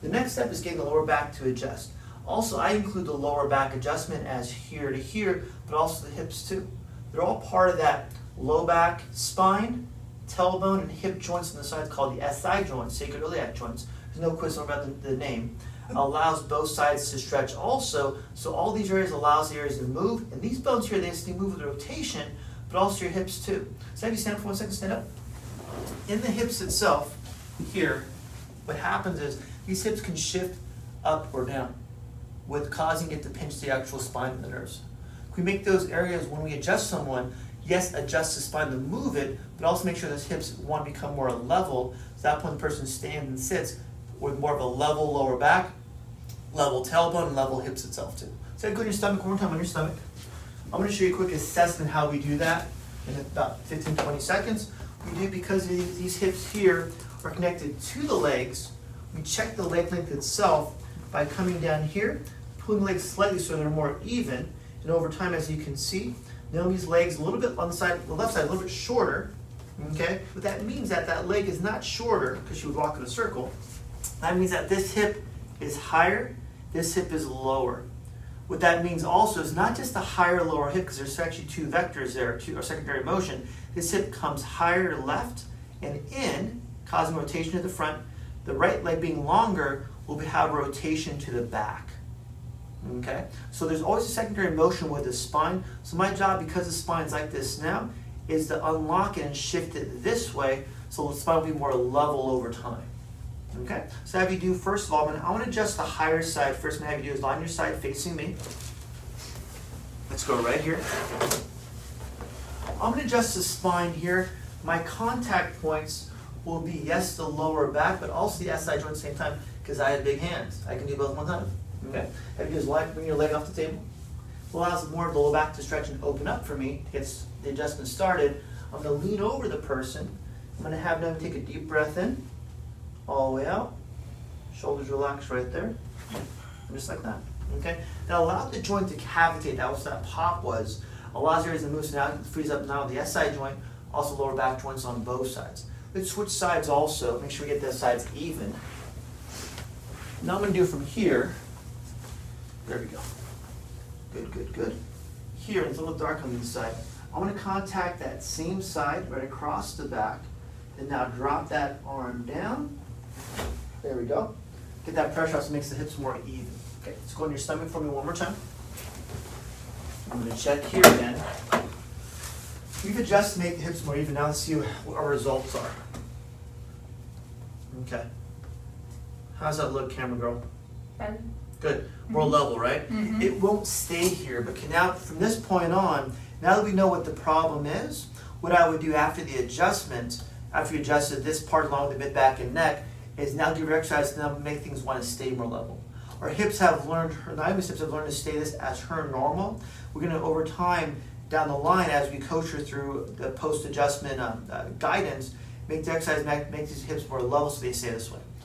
The next step is getting the lower back to adjust. Also, I include the lower back adjustment as here to here, but also the hips too. They're all part of that low back spine, tailbone, and hip joints on the sides called the SI joints, sacroiliac joints. There's no question about the name. Allows both sides to stretch also, so all these areas allows the areas to move, and these bones here, they move with rotation, but also your hips too. So have you stand up for 1 second, stand up. In the hips itself, here, what happens is these hips can shift up or down, with causing it to pinch the actual spine and the nerves. If we make those areas when we adjust someone, yes, adjust the spine to move it, but also make sure those hips want to become more level, so that when the person stands and sits with more of a level lower back, level tailbone, and level hips itself too. So go on your stomach, one more time on your stomach. I'm going to show you a quick assessment how we do that in about 15-20 seconds. We do because these hips here are connected to the legs. We check the leg length itself by coming down here, pulling the legs slightly so they're more even, and over time, as you can see, Naomi's legs a little bit on the left side, a little bit shorter, okay? But that means that that leg is not shorter, because she would walk in a circle. That means that this hip is higher, this hip is lower. What that means also is not just a higher lower hip, because there's actually two vectors there, or secondary motion. This hip comes higher to left and in, causing rotation to the front. The right leg being longer will have rotation to the back. Okay? So there's always a secondary motion with the spine. So my job, because the spine's like this now, is to unlock it and shift it this way so the spine will be more level over time. Okay? So have you do, first of all, I want to adjust the higher side. First, I'm going to have you do is line your side facing me. Let's go right here. I'm going to adjust the spine here. My contact points will be, yes, the lower back, but also the SI joint at the same time, because I have big hands. I can do both at one time. Okay? Have you just bring your leg off the table. It allows more of the lower back to stretch and open up for me to get the adjustment started. I'm going to lean over the person. I'm going to have them take a deep breath in, all the way out. Shoulders relax right there. Just like that. Okay? That allowed the joint to cavitate. That was what that pop was. Allows areas to move, so now it frees up now the SI joint, also lower back joints on both sides. Let's switch sides also. Make sure we get the sides even. Now I'm going to do from here. There we go. Good, good, good. Here, it's a little dark on the inside. I'm going to contact that same side right across the back. And now drop that arm down. There we go. Get that pressure out so it makes the hips more even. Okay, let's go on your stomach for me one more time. I'm going to check here again. We've adjusted to make the hips more even. Now let's see what our results are. Okay. How's that look, camera girl? Better. Good. More level, right? Mm-hmm. It won't stay here, but can now, from this point on, now that we know what the problem is, what I would do after the adjustment, after you adjusted this part along the mid back and neck, is now give your exercise to now make things want to stay more level. Our hips have learned, Naomi's hips have learned to stay this as her normal. We're going to, over time, down the line, as we coach her through the post-adjustment guidance, make the exercise, make these hips more level so they stay this way.